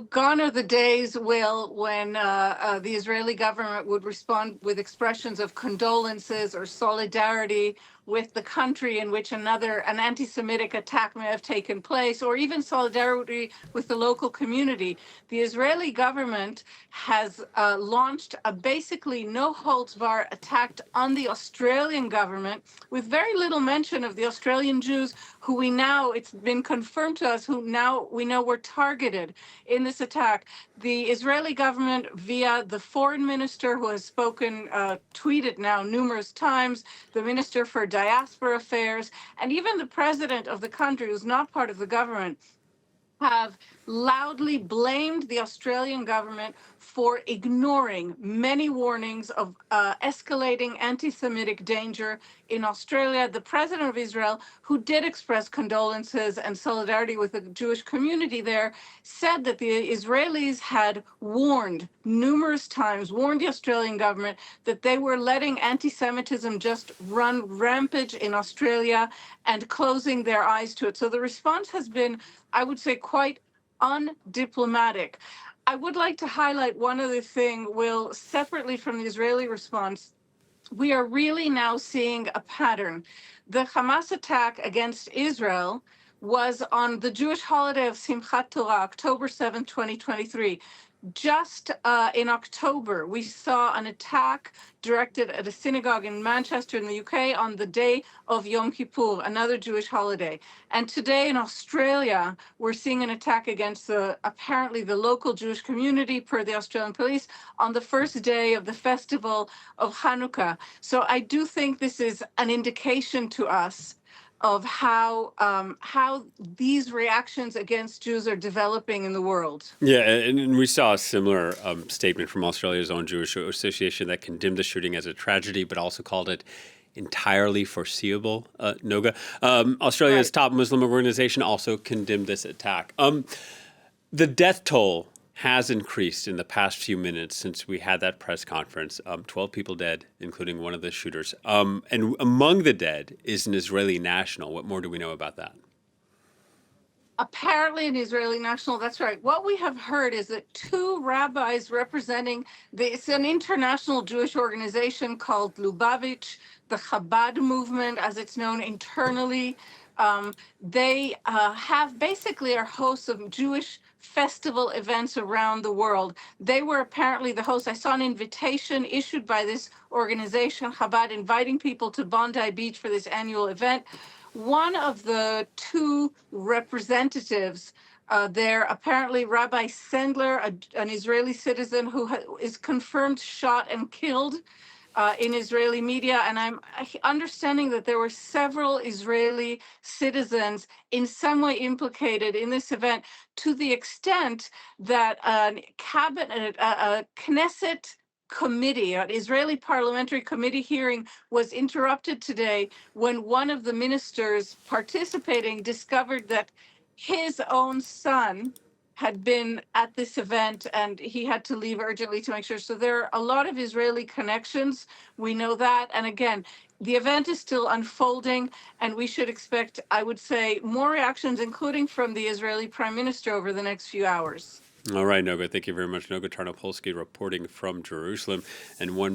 gone are the days, Will, when the Israeli government would respond with expressions of condolences or solidarity with the country in which an anti-Semitic attack may have taken place, or even solidarity with the local community. The Israeli government has launched a basically no-holds-barred attack on the Australian government, with very little mention of the Australian Jews who it's been confirmed to us, who now we know were targeted in this attack. The Israeli government, via the foreign minister who has tweeted now numerous times, the minister for diaspora affairs, and even the president of the country, who's not part of the government, have loudly blamed the Australian government for ignoring many warnings of escalating anti-Semitic danger in Australia. The president of Israel, who did express condolences and solidarity with the Jewish community there, said that the Israelis had numerous times warned the Australian government that they were letting anti-Semitism just run rampant in Australia and closing their eyes to it. So the response has been, I would say, quite undiplomatic. I would like to highlight one other thing, Will, separately from the Israeli response. We are really now seeing a pattern. The Hamas attack against Israel was on the Jewish holiday of Simchat Torah, October 7th, 2023. Just in October, we saw an attack directed at a synagogue in Manchester in the UK on the day of Yom Kippur, another Jewish holiday. And today in Australia, we're seeing an attack against apparently the local Jewish community, per the Australian police, on the first day of the festival of Hanukkah. So I do think this is an indication to us of how these reactions against Jews are developing in the world. Yeah, and we saw a similar statement from Australia's own Jewish Association that condemned the shooting as a tragedy, but also called it entirely foreseeable. Noga, Australia's top Muslim organization, also condemned this attack. The death toll has increased in the past few minutes since we had that press conference. 12 people dead, including one of the shooters. And among the dead is an Israeli national. What more do we know about that? Apparently an Israeli national, that's right. What we have heard is that two rabbis representing, it's an international Jewish organization called Lubavitch, the Chabad movement, as it's known internally. They are hosts of Jewish festival events around the world. They were apparently the hosts. I saw an invitation issued by this organization, Chabad, inviting people to Bondi Beach for this annual event. One of the two representatives there, apparently Rabbi Sendler, an Israeli citizen who is confirmed shot and killed in Israeli media, and I'm understanding that there were several Israeli citizens in some way implicated in this event, to the extent that a Knesset committee, an Israeli parliamentary committee hearing, was interrupted today when one of the ministers participating discovered that his own son had been at this event and he had to leave urgently to make sure. So there are a lot of Israeli connections. We know that. And again, the event is still unfolding, and we should expect, I would say, more reactions, including from the Israeli Prime Minister, over the next few hours. All right, Noga, thank you very much. Noga Tarnopolsky reporting from Jerusalem. And one